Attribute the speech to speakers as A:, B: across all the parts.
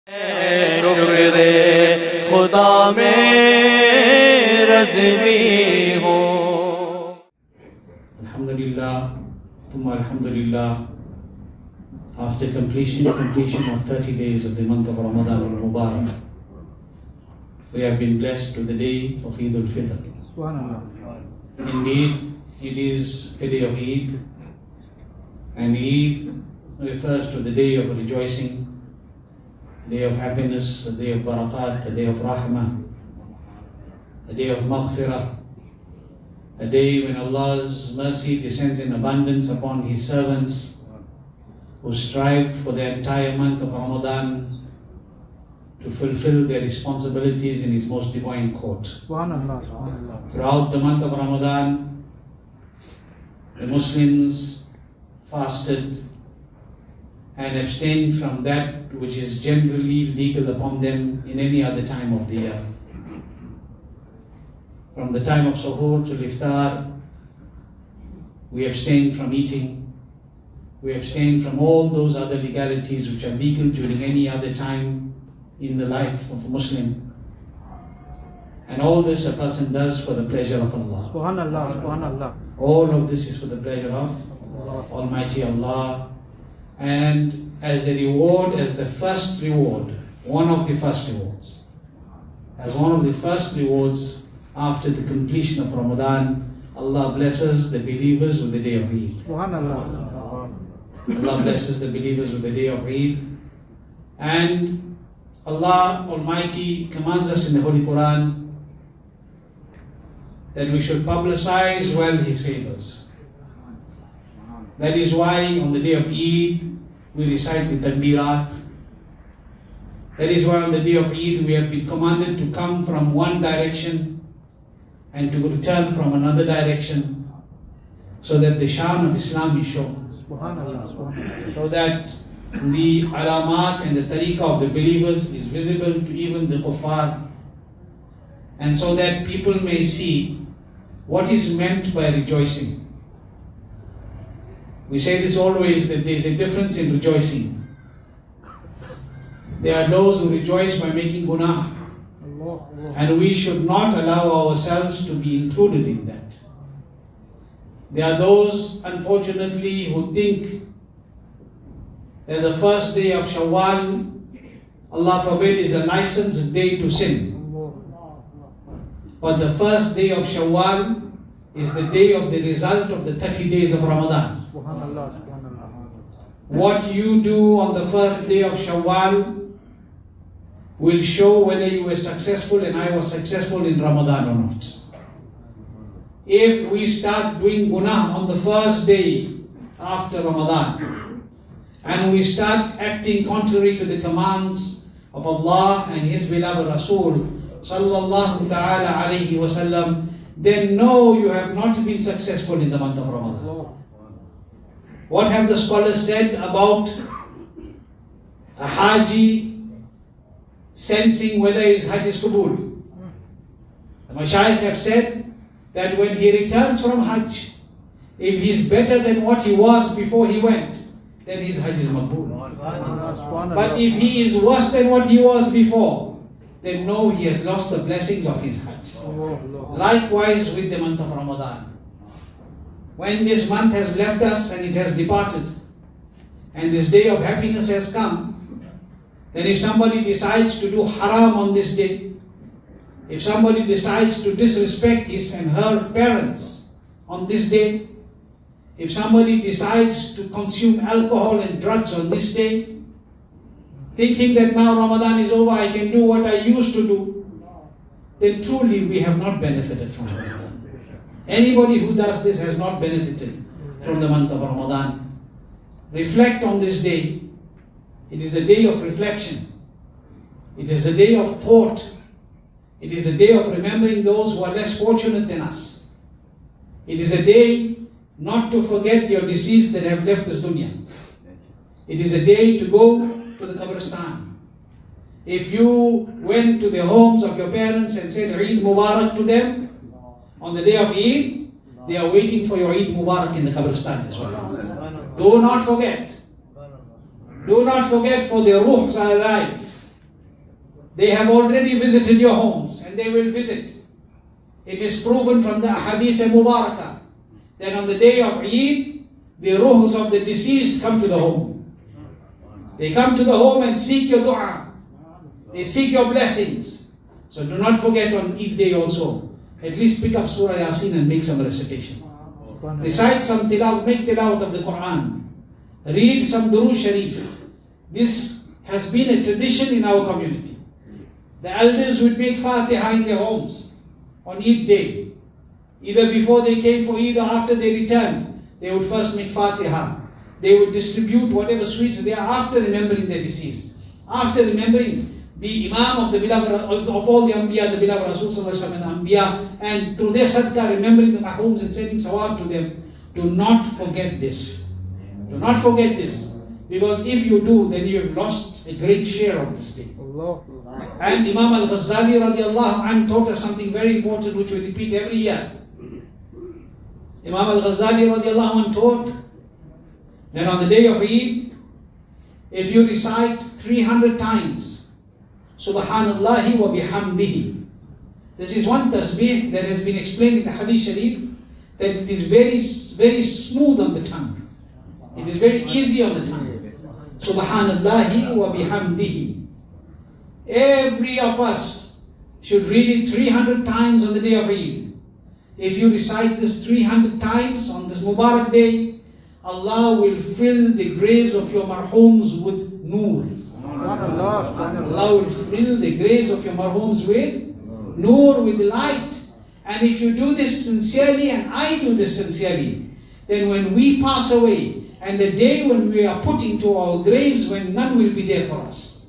A: शुक्र खुदा में रज़वी हो।
B: Alhamdulillah, Thumma Alhamdulillah. After completion of 30 days of the month of Ramadan al-Mubarak, we have been blessed to the day of Eid-Al-Fitr. Indeed, it is a day of Eid, and Eid refers to the day of rejoicing, day of happiness, a day of barakat, a day of rahmah, a day of maghfirah, a day when Allah's mercy descends in abundance upon His servants who strive for the entire month of Ramadan to fulfill their responsibilities in His most divine court. Throughout the month of Ramadan, the Muslims fasted and abstained from that which is generally legal upon them in any other time of the year. From the time of Suhoor to Iftar, we abstain from eating. We abstain from all those other legalities which are legal during any other time in the life of a Muslim. And all this a person does for the pleasure of Allah.
C: Subhanallah, Subhanallah.
B: All of this is for the pleasure of Almighty Allah. And as a reward, as the first reward, one of the first rewards, as one of the first rewards after the completion of Ramadan, Allah blesses the believers with the day of Eid.
C: Subhanallah.
B: Allah blesses the believers with the day of Eid. And Allah Almighty commands us in the Holy Quran that we should publicize well His favors. That is why on the day of Eid we recite the Takbirat. That is why on the day of Eid we have been commanded to come from one direction and to return from another direction, so that the shan of Islam is shown. So that the alamat and the tariqah of the believers is visible to even the kuffar, and so that people may see what is meant by rejoicing. We say this always, that there is a difference in rejoicing. There are those who rejoice by making gunah, and we should not allow ourselves to be included in that. There are those, unfortunately, who think that the first day of Shawwal, Allah forbid, is a licensed day to sin. But the first day of Shawwal is the day of the result of the 30 days of Ramadan. What you do on the first day of Shawwal will show whether you were successful and I was successful in Ramadan or not. If we start doing gunah on the first day after Ramadan, and we start acting contrary to the commands of Allah and His beloved Rasul sallallahu ta'ala alayhi wasallam, then no, you have not been successful in the month of Ramadan. What have the scholars said about a Haji sensing whether his Hajj is Qabul? The Mashayikh have said that when he returns from Hajj, if he is better than what he was before he went, then his Hajj is Maqbool. But if he is worse than what he was before, then no, he has lost the blessings of his Hajj. Likewise with the month of Ramadan. When this month has left us and it has departed, and this day of happiness has come, then if somebody decides to do haram on this day, if somebody decides to disrespect his and her parents on this day, if somebody decides to consume alcohol and drugs on this day, thinking that now Ramadan is over, I can do what I used to do, then truly we have not benefited from Ramadan. Anybody who does this has not benefited from the month of Ramadan. Reflect on this day. It is a day of reflection. It is a day of thought. It is a day of remembering those who are less fortunate than us. It is a day not to forget your deceased that have left this dunya. It is a day to go to the Qabristan. If you went to the homes of your parents and said Eid Mubarak to them, on the day of Eid, they are waiting for your Eid Mubarak in the Qabristan as well. Do not forget. Do not forget, for their ruhs are alive. They have already visited your homes and they will visit. It is proven from the Hadith Mubarakah that on the day of Eid, the ruhs of the deceased come to the home. They come to the home and seek your dua. They seek your blessings. So do not forget on Eid day also, at least pick up Surah Yasin and make some recitation. Recite some tilawat, make tilawat of the Quran. Read some Durood Sharif. This has been a tradition in our community. The elders would make Fatiha in their homes on Eid day. Either before they came for Eid or after they returned, they would first make Fatiha. They would distribute whatever sweets they are after remembering their deceased. After remembering the Imam of the beloved, of all the Anbiya, the beloved Rasul Sallallahu Alaihi Wasallam and the Anbiya, and through their sadaqah remembering the mahooms and sending sawab to them. Do not forget this. Do not forget this. Because if you do, then you have lost a great share of this day. And Imam Al-Ghazali radiallahu anhu taught us something very important which we repeat every year. Imam Al-Ghazali radiallahu anhu taught that on the day of Eid, if you recite 300 times, Subhanallahi wa bihamdihi. This is one tasbih that has been explained in the Hadith Sharif, that it is very, very smooth on the tongue. It is very easy on the tongue. Subhanallahi wa bihamdihi. Every of us should read it 300 times on the day of Eid. If you recite this 300 times on this Mubarak day, Allah will fill the graves of your marhooms with nur. Allah will fill the graves of your marhooms with nur, with light. And if you do this sincerely, and I do this sincerely, then when we pass away, and the day when we are put into our graves, when none will be there for us.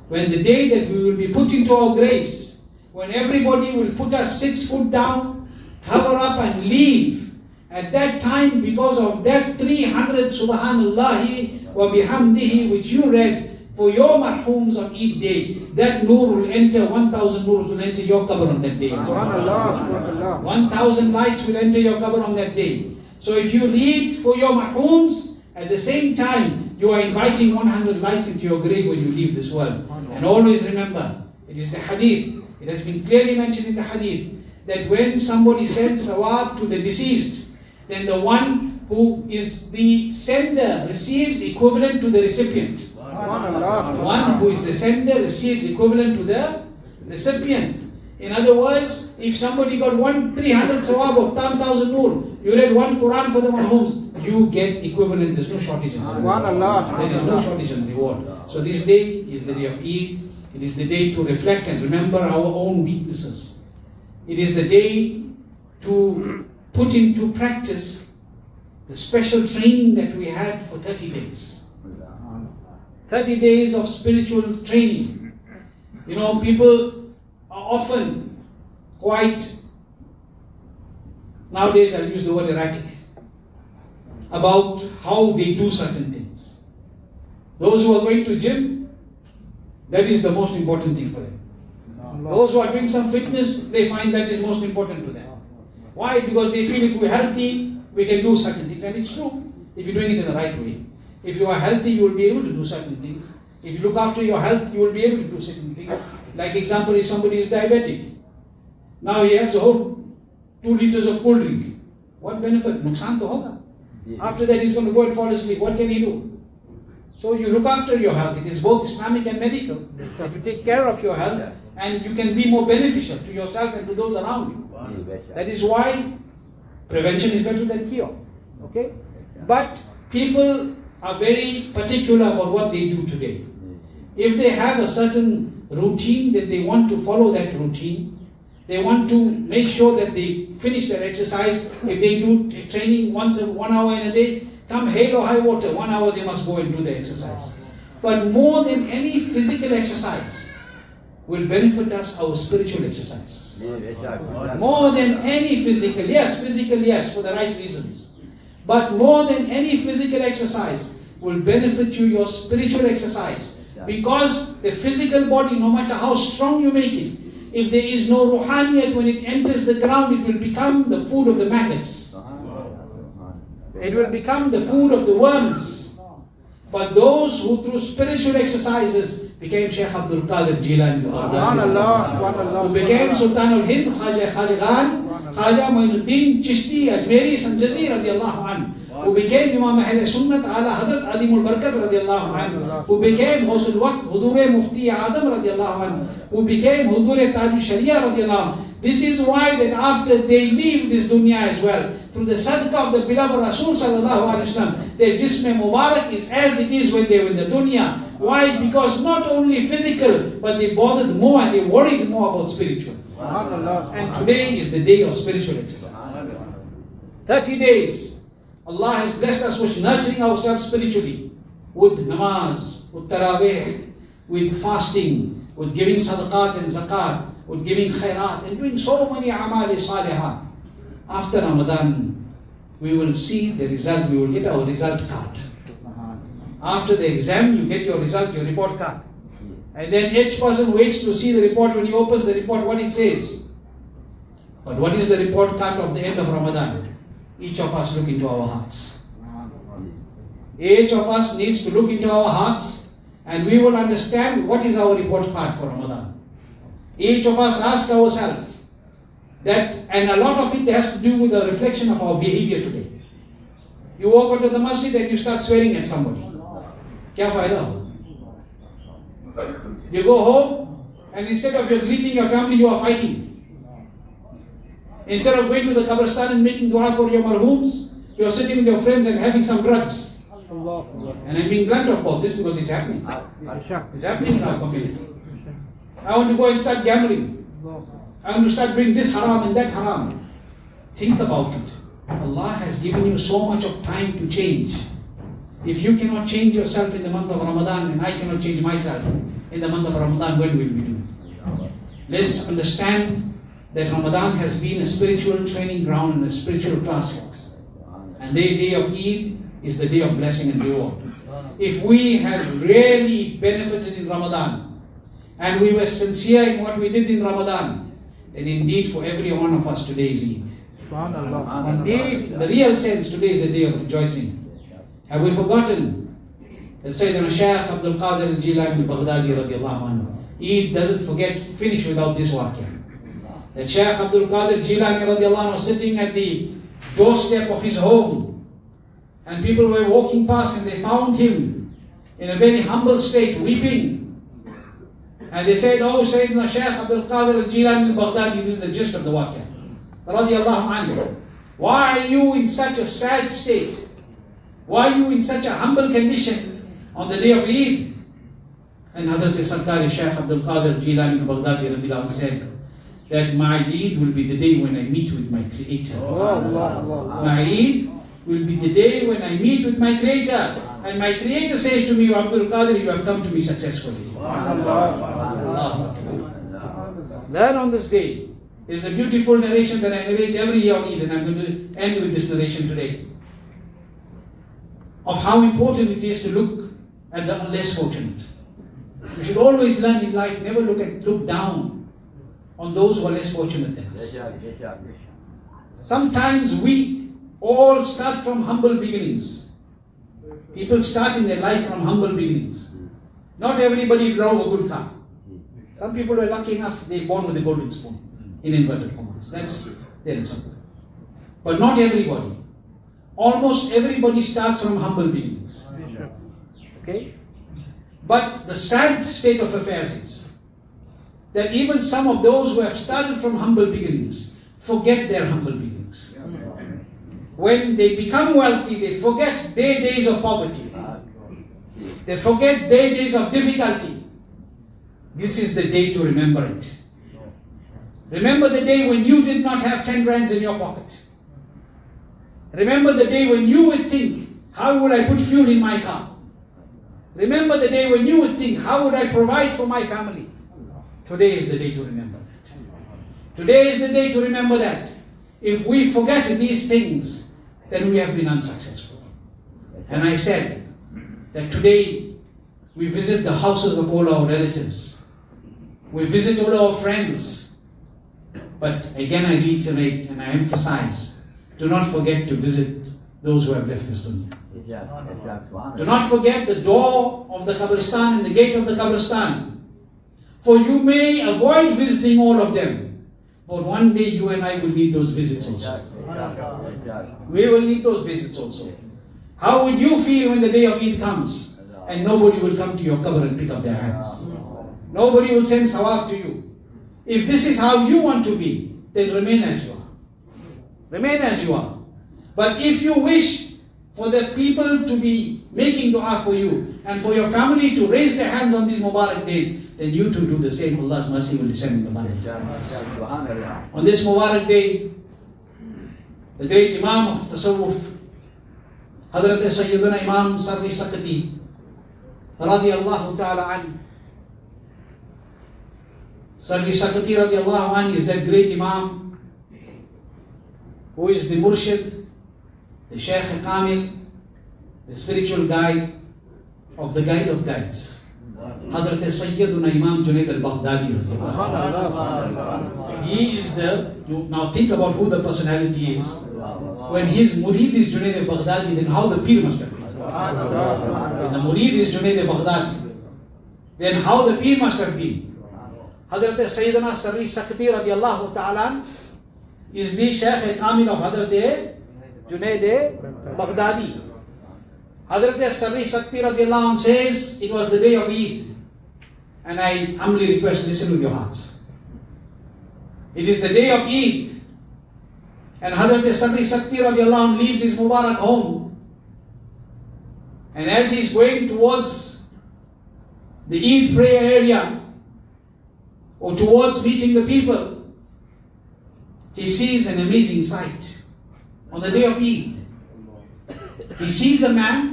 B: When the day that we will be put into our graves, when everybody will put us 6 foot down, cover up and leave. At that time, because of that 300 Subhanallahi wa bihamdihi which you read for your marhooms on Eid day, that nur will enter, 1,000 nurs will enter your qabr on that day. 1,000 lights will enter your qabr on that day. So if you read for your marhooms, at the same time, you are inviting 100 lights into your grave when you leave this world. And always remember, it is the hadith, it has been clearly mentioned in the hadith, that when somebody sends sawab to the deceased, then the one who is the sender receives equivalent to the recipient. The one who is the sender receives equivalent to the recipient. In other words, if somebody got 300 sawab of 10,000 nur, you read one Quran for the marhooms, you get equivalent. There's no shortage in reward. There is no shortage in reward. So this day is the day of Eid. It is the day to reflect and remember our own weaknesses. It is the day to put into practice the special training that we had for 30 days. 30 days of spiritual training. You know, people are often quite, nowadays I'll use the word erratic, about how they do certain things. Those who are going to gym, that is the most important thing for them. Those who are doing some fitness, they find that is most important to them. Why? Because they feel if we're healthy, we can do certain things. And it's true, if you're doing it in the right way. If you are healthy, you will be able to do certain things. If you look after your health, you will be able to do certain things. Like example, if somebody is diabetic, now he has a whole 2 liters of cold drink. What benefit? Nuksan to hoga. After that, he's going to go and fall asleep. What can he do? So you look after your health. It is both Islamic and medical. You take care of your health, and you can be more beneficial to yourself and to those around you. That is why prevention is better than cure. Okay? But people are very particular about what they do today. If they have a certain routine, that they want to follow that routine, they want to make sure that they finish their exercise. If they do training 1 hour in a day, come hail or high water, 1 hour they must go and do the exercise. But more than any physical exercise will benefit us our spiritual exercises. More than any physical, yes, for the right reasons. But more than any physical exercise will benefit you your spiritual exercise. Because the physical body, no matter how strong you make it, if there is no ruhaniyat, when it enters the ground, it will become the food of the maggots. It will become the food of the worms. But those who through spiritual exercises became Sheikh Abdul Qadir Jilani,
C: Subhanallah, subhanallah,
B: who became Sultan al-Hind, Khaja Khaligan, Khaja Muinuddin Chishti Ajmeri Sanjazi radiallahu anhu, who became Imam Ahl Sunnat ala Hazrat Adimul Barakat radiallahu anhu, who became Huzoor Waqt Huzoor Mufti Adam radiallahu anhu, who became Huzoor Tajush Shariah radiallahu anhu. This is why that after they leave this dunya as well, through the sadaqah of the beloved Rasul sallallahu alaihi wasallam, their jism Mubarak is as it is when they were in the dunya. Why? Because not only physical, but they bothered more and they worried more about spiritual. And today is the day of spiritual exercise. 30 days. Allah has blessed us with nurturing ourselves spiritually, with namaz, with tarawih, with fasting, with giving sadaqat and zakat, with giving khairat, and doing so many amali salihah. After Ramadan, we will see the result, we will get our result card. After the exam, you get your result, your report card. And then each person waits to see the report. When he opens the report, what it says. But what is the report card of the end of Ramadan? Each of us look into our hearts. Each of us needs to look into our hearts, and we will understand what is our report card for Ramadan. Each of us ask ourselves that, and a lot of it has to do with the reflection of our behavior today. You walk into the masjid and you start swearing at somebody. Kya fayda ho? You go home and instead of just greeting your family, you are fighting. Instead of going to the qabristan and making dua for your marhooms, you are sitting with your friends and having some drugs. And I'm being blunt about this because it's happening. It's happening in our community. I want to go and start gambling. I want to start doing this haram and that haram. Think about it. Allah has given you so much of time to change. If you cannot change yourself in the month of Ramadan, and I cannot change myself in the month of Ramadan, when will we do it? Let's understand that Ramadan has been a spiritual training ground and a spiritual classroom. And the day of Eid is the day of blessing and reward. If we have really benefited in Ramadan, and we were sincere in what we did in Ramadan, then indeed for every one of us today is Eid. Indeed, in the real sense, today is a day of rejoicing. Have we forgotten that Sayyidina Shaykh Abdul Qadir Al-Jilani Al-Baghdadi radiallahu anhu? Eid doesn't finish without this waqia. That Shaykh Abdul Qadir Jilani radiallahu anhu was sitting at the doorstep of his home, and people were walking past and they found him in a very humble state, weeping. And they said, "Oh Sayyidina Shaykh Abdul Qadir Al-Jilani Al-Baghdadi," this is the gist of the waqia, radiallahu anhu, "why are you in such a sad state? Why are you in such a humble condition on the day of Eid?" And Hazrat Sarkari Shaykh Abdul Qadir Jilani Al-Baghdadi radiallahu anhu said that my Eid will be the day when I meet with my Creator. My Eid will be the day when I meet with my Creator. And my Creator says to me, "Abdul Qadir, you have come to me successfully." Learn on this day. There's a beautiful narration that I narrate every year on Eid, and I'm going to end with this narration today, of how important it is to look at the less fortunate. We should always learn in life, never look down on those who are less fortunate than us. Sometimes we all start from humble beginnings. People start in their life from humble beginnings. Not everybody drove a good car. Some people were lucky enough, they were born with a golden spoon, in inverted commas. That's their example. But not everybody. Almost everybody starts from humble beginnings. Okay? But the sad state of affairs is that even some of those who have started from humble beginnings forget their humble beginnings. When they become wealthy, they forget their days of poverty. They forget their days of difficulty. This is the day to remember it. Remember the day when you did not have 10 rands in your pocket. Remember the day when you would think, how would I put fuel in my car? Remember the day when you would think, how would I provide for my family? Today is the day to remember that. Today is the day to remember that. If we forget these things, then we have been unsuccessful. And I said that today we visit the houses of all our relatives. We visit all our friends. But again I reiterate and I emphasize, do not forget to visit those who have left this dunya. Do not forget the door of the Qabristan and the gate of the Qabristan. For you may avoid visiting all of them, but one day you and I will need those visits also. We will need those visits also. How would you feel when the day of Eid comes and nobody will come to your qabr and pick up their hands? Nobody will send sawab to you. If this is how you want to be, then remain as you are. Remain as you are. But if you wish for the people to be making dua for you and for your family to raise their hands on these Mubarak days, then you too do the same. Allah's mercy will descend in the Barakah. On this Mubarak day, the great Imam of Tasawwuf, Hazrat Sayyidina Imam Sarvi Sakati, Radi Allahu ta'ala an. Sarvi Sakati Radi Allahu an is that great Imam who is the Murshid, the Shaykh Kamil, the spiritual guide of the guide of guides. Hazrat Sayyiduna Imam Junaid Al-Baghdadi. He is now think about who the personality is. When his murid is Junaid Al-Baghdadi, then how the Pir must have been. When the murid is Junaid Al-Baghdadi, then how the Pir must have been. Hazrat Sayyidina Sarri Sakti radiallahu ta'ala is the Shaykh Kamil of Hazrat Junaid Baghdadi. Hazrat Sarri Sakti radiallahu anh says, it was the day of Eid. And I humbly request, listen with your hearts. It is the day of Eid. And Hazrat Sarri Sakti radiallahu anh leaves his Mubarak home. And as he's going towards the Eid prayer area, or towards meeting the people, he sees an amazing sight. On the day of Eid, he sees a man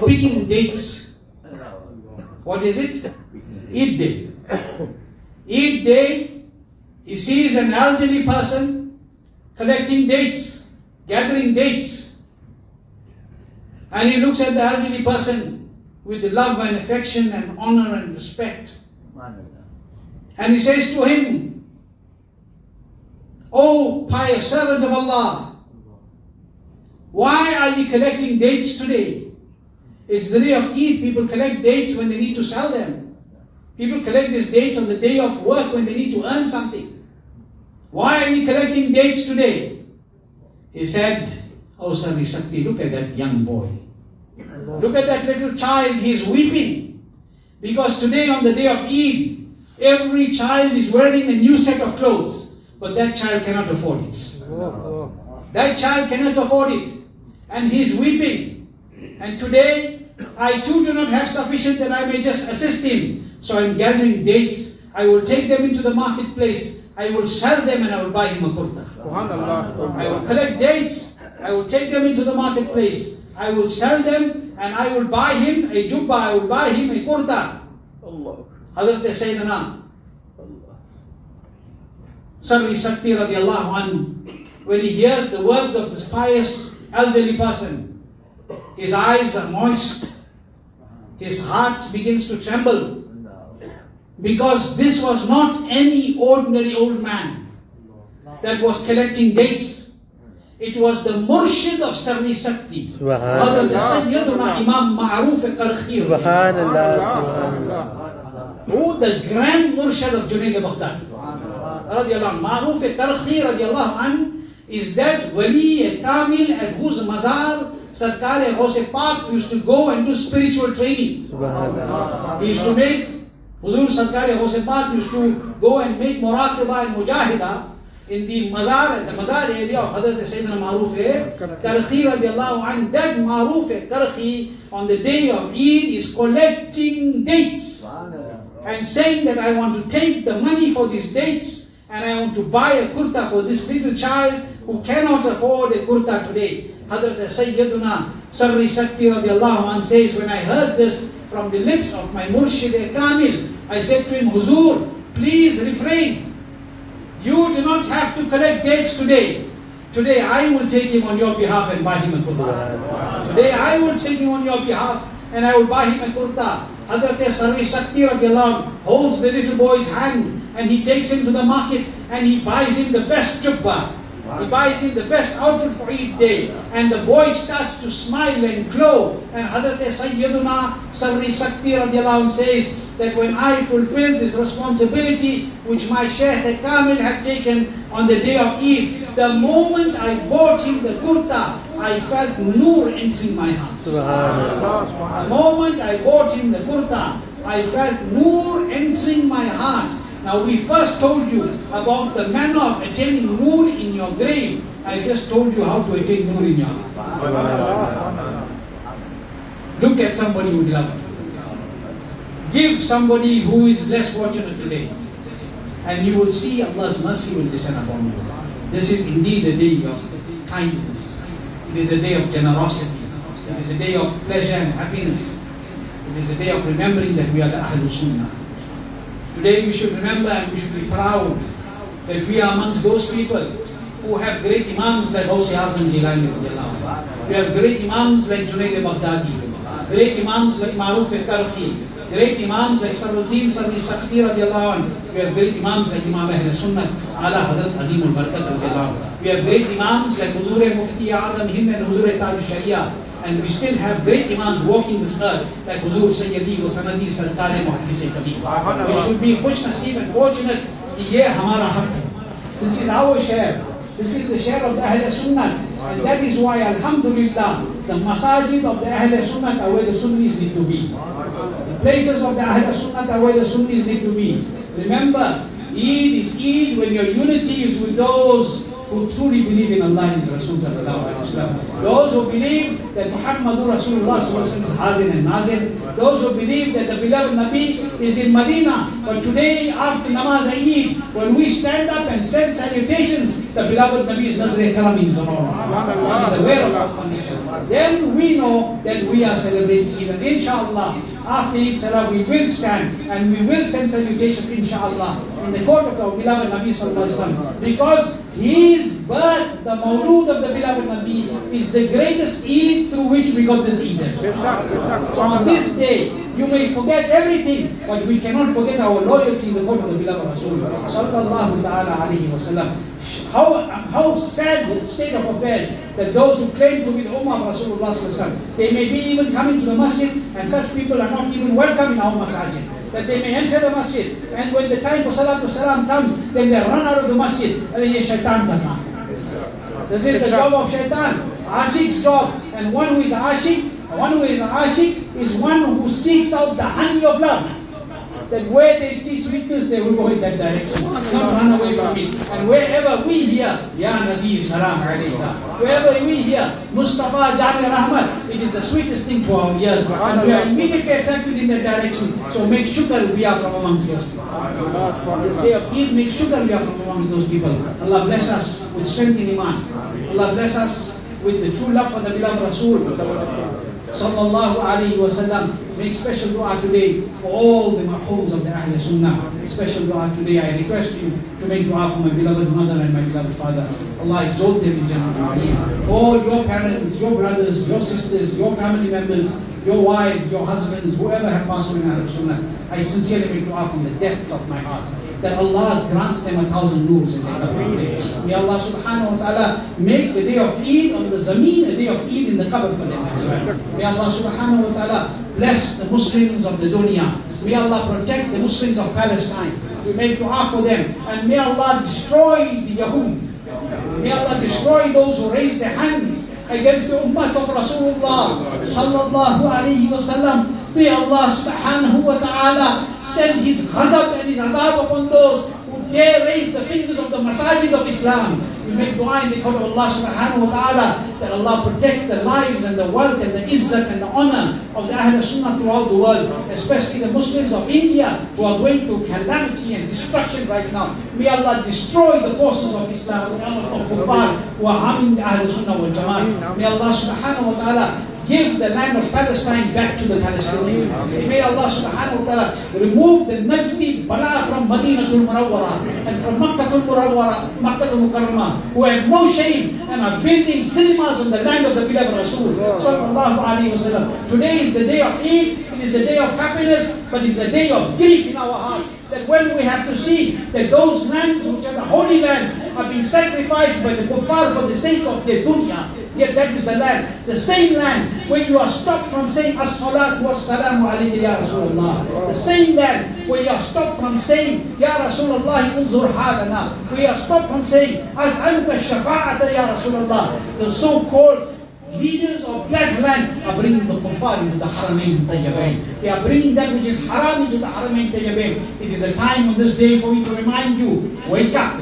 B: picking dates. What is it? Eid day. Eid day, he sees an elderly person collecting dates, gathering dates. And he looks at the elderly person with love and affection and honor and respect. And he says to him, "O pious servant of Allah, why are you collecting dates today? It's the day of Eid. People collect dates when they need to sell them. People collect these dates on the day of work when they need to earn something. Why are you collecting dates today?" He said, "Oh Sarvi Sakti, look at that young boy. Look at that little child. He is weeping. Because today on the day of Eid, every child is wearing a new set of clothes. But that child cannot afford it. That child cannot afford it. And he is weeping. And today, I too do not have sufficient that I may just assist him. So I am gathering dates. I will take them into the marketplace. I will sell them and I will buy him a kurta. I will collect dates. I will take them into the marketplace. I will sell them and I will buy him a jubba. I will buy him a kurta." Hazrat Sayyidina Sarvi Sakti radiallahu anh, when he hears the words of this pious elderly person, his eyes are moist, his heart begins to tremble, because this was not any ordinary old man that was collecting dates. It was the Murshid of Sarvi Sakti, Hazrat Sayyiduna Imam Ma'aruf Qarkhi, who the grand Murshid of Junaid Baghdadi. Ma'aruf Qarkhi radiallahu anh is that Wali Kamil at whose mazar Sarkar Ghaus Pak used to go and do spiritual training. He used to make, Huzoor Sarkar Ghaus Pak used to go and make muraqabah and mujahida in the mazar area of Hazrat Sayyidina Ma'aruf Qarkhi radiallahu anh. That Ma'aruf Qarkhi on the day of Eid is collecting dates and saying that I want to take the money for these dates and I want to buy a kurta for this little child who cannot afford a kurta today. Hazrat Sayyiduna Sarri Sakti radiallahu anh says, when I heard this from the lips of my Murshid Kamil, I said to him, "Huzoor, please refrain. You do not have to collect dates today. Today I will take him on your behalf and buy him a kurta. Today I will take him on your behalf and I will buy him a kurta." Hazrat Sarvi Sakti radiallahu anh holds the little boy's hand and he takes him to the market and he buys him the best jubba. He buys him the best outfit for Eid day. And the boy starts to smile and glow. And Hazrat Sayyiduna Sarri Sakti radiallahu anhu says that when I fulfilled this responsibility which my Shaykh Kamil had taken on the day of Eid, the moment I bought him the kurta, I felt nur entering my heart. The moment I bought him the kurta, I felt nur entering my heart. Now we first told you about the manner of attaining nur in your grave. I just told you how to attain nur in your heart. Look at somebody who loves you. Give somebody who is less fortunate today, and you will see Allah's mercy will descend upon you. This is indeed a day of kindness. It is a day of generosity. It is a day of pleasure and happiness. It is a day of remembering that we are the Ahlul Sunnah. Today we should remember and we should be proud that we are amongst those people who have great imams like Ghaus Azam Jilani. We have great imams like Junaid Baghdadi, great imams like Maruf al-Karhi, great imams like Saruddin Sarri Sakti radiallahu anhu. We have great imams like Imam Ahl Sunnah, Ala Hazrat Adim al-Barakat radiallahu. We have great imams like Huzoor Mufti Afthab Cassim and Huzoor Tajush Shariah. And we still have great imams walking this earth like Huzoor Sayyidi wa Sanadi Sarkar Muhaddis Kabir. We should be khush naseeb and fortunate that ye hamara haq hai. This is our share. This is the share of the Ahl Sunnah. And that is why, alhamdulillah, the masajid of the Ahl Sunnah are where the Sunnis need to be. The places of the Ahl Sunnah are where the Sunnis need to be. Remember, Eid is Eid when your unity is with those who truly believe in Allah and His Rasul sallallahu alaihi wasallam. Those who believe that Muhammadur Rasulullah sallallahu alaihi wasallam is Hazin and Nazir. Those who believe that the beloved Nabi is in Medina. But today, after Namaz Eid, when we stand up and send salutations, the beloved Nabi's Nazr Karam is on our. He is aware of our condition. Then we know that we are celebrating Eid. And inshallah, after Eid Salah, we will stand and we will send salutations, inshallah, in the court of our beloved Nabi sallallahu alaihi wasallam. Because his birth, the Mawlud of the beloved Nabi, is the greatest Eid through which we got this Eid. So on this day, you may forget everything, but we cannot forget our loyalty in the court of the beloved Rasul sallallahu ta'ala alayhi wa sallam. How sad the state of affairs that those who claim to be the Ummah of Rasulullah sallallahu alaihi wasallam, they may be even coming to the masjid, and such people are not even welcome in our masjid. That they may enter the masjid, and when the time for Salatul Salam comes, then they run out of the masjid. This is the job of shaitan, Ashik's job. And one who is Ashik is one who seeks out the honey of love. That where they see sweetness, they will go in that direction, not run away from it. And wherever we hear, Ya Nabi Salam Alayka, wherever we hear Mustafa Jani Rahmat, it is the sweetest thing to our ears. And we are immediately attracted in that direction. So make shukr we are from amongst those people. This day of Eid, make shukr we are from amongst those people. Allah bless us with strength in Iman. Allah bless us with the true love for the beloved Rasul sallallahu alayhi wa sallam. Make special dua today for all the mahooms of the Ahl Sunnah. Special dua today. I request you to make dua for my beloved mother and my beloved father. Allah exalt them in Jannah. All your parents, your brothers, your sisters, your family members, your wives, your husbands, whoever have passed on in Ahl Sunnah, I sincerely make dua from the depths of my heart that Allah grants them 1,000 noors in their qabr. May Allah subhanahu wa ta'ala make the day of Eid on the zameen a day of Eid in the qabr for them as well. May Allah subhanahu wa ta'ala bless the Muslims of the dunya. May Allah protect the Muslims of Palestine. We make dua for them. And may Allah destroy the Yahud. May Allah destroy those who raise their hands against the ummah of Rasulullah sallallahu alayhi wa sallam. May Allah subhanahu wa ta'ala send His ghazab and His azab upon those who dare raise the fingers of the masajid of Islam. We make dua in the court of Allah subhanahu wa ta'ala that Allah protects the lives and the wealth and the izzat and the honor of the Ahl Sunnah throughout the world, especially the Muslims of India who are going through calamity and destruction right now. May Allah destroy the forces of Islam and of kuffar who are harming the Ahl Sunnah wal Jama'at. May Allah subhanahu wa ta'ala give the land of Palestine back to the Palestinians. May Allah subhanahu wa ta'ala remove the Najdi Bala from Madinatul Munawwara and from Makkatul Munawwara, Makkatul Mukarramah, who have no shame and are building cinemas on the land of the beloved Rasul sallallahu alayhi wa sallam. Today is the day of Eid. It is a day of happiness, but it is a day of grief in our hearts. That when we have to see that those lands which are the holy lands are being sacrificed by the kuffar for the sake of their dunya, yet that is the land, the same land where you are stopped from saying as-salatu was-salamu alayka ya Rasulullah. The same land where you are stopped from saying ya Rasulullah unzur halana. Where you are stopped from saying as'aluka shafa'ata ya Rasulullah. The so-called leaders of that land are bringing the kuffar into the Haramain Tayyibain. They are bringing that which is haram into the Haramain Tayyibain. It is a time on this day for me to remind you, wake up.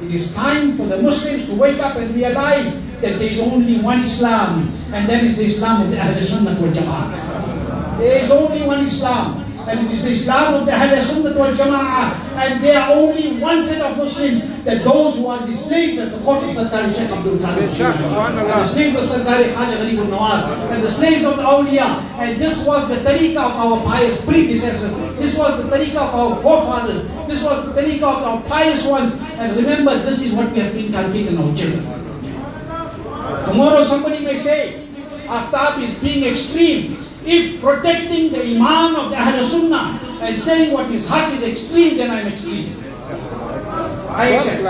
B: It is time for the Muslims to wake up and realize that there is only one Islam, and that is the Islam of the Ahl Sunnah wal Jama'ah. There is only one Islam, and it is the Islam of the Ahl Sunnah wal Jama'ah. And there are only one set of Muslims, that those who are the slaves at the court of Sarkari Sheikh Abdul Qadir, and the slaves of Sarkari Khaja Gharib al-Nawaz, and the slaves of the awliya. And this was the tariqah of our pious predecessors. This was the tariqah of our forefathers. This was the tariqah of our pious ones. And remember, this is what we have inculcated in our children. Tomorrow somebody may say, Afthab is being extreme. If protecting the Imam of the Ahl Sunnah and saying what is haq is extreme, then I am extreme. I accept.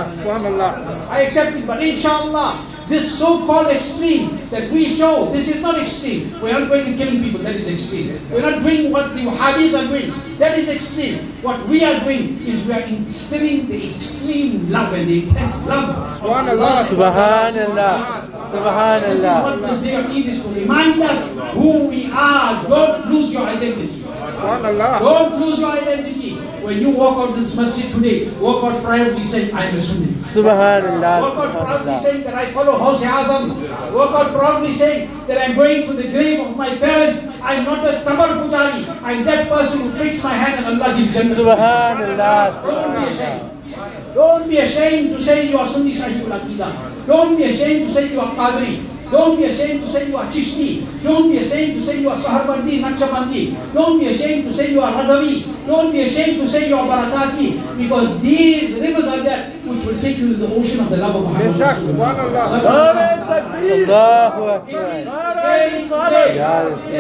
B: I accept it, but inshallah, this so-called extreme that we show, this is not extreme. We are not going and killing people, that is extreme. We are not doing what the Wahhabis are doing, that is extreme. What we are doing is we are instilling the extreme love and the intense love.
C: Subhanallah.
A: Subhanallah. Subhanallah.
B: This is what this day of Eid is to remind us who we are. Don't lose your identity.
C: Subhanallah.
B: Don't lose your identity. When you walk out this masjid today, walk out proudly saying, I am a Sunni.
A: Subhanallah.
B: Walk out proudly saying that I follow Hawsi Azam. Walk out proudly saying that I am going to the grave of my parents. I am not a Tamar Pujari. I am that person who takes my hand and Allah gives Jannah.
A: Subhanallah.
B: Don't be ashamed. Don't be ashamed to say you are Sunni Sahibul Aqidah. Don't be ashamed to say you are Qadri. Don't be ashamed to say you are Chishti. Don't be ashamed to say you are Saharbandi, Naqshbandi. Don't be ashamed to say you are Razavi. Don't be ashamed to say you are Barakati. Because these rivers are there which will take you to the ocean of the love of Muhammad. This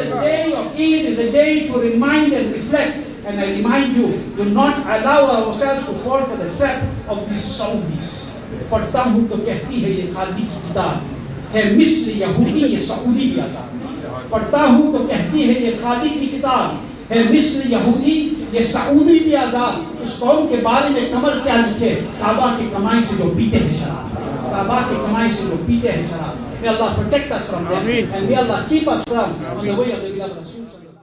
B: day of Eid is a day to remind and reflect. And I remind you, do not allow ourselves to fall for the trap of these Saudis. पढ़ता हूँ तो कहती है ये खादी की किताब है मिस्र यहूदी ये सऊदी भी आजाद पढ़ता हूँ तो कहती है ये खादी की किताब है मिस्र यहूदी ये सऊदी भी आजाद उस कौम के बारे में कमर क्या लिखे काबा की कमाई से जो पीते हैं शराब काबा की कमाई से जो पीते हैं शराब May Allah protect us from them and may Allah keep us from on the way of the beloved Rasul.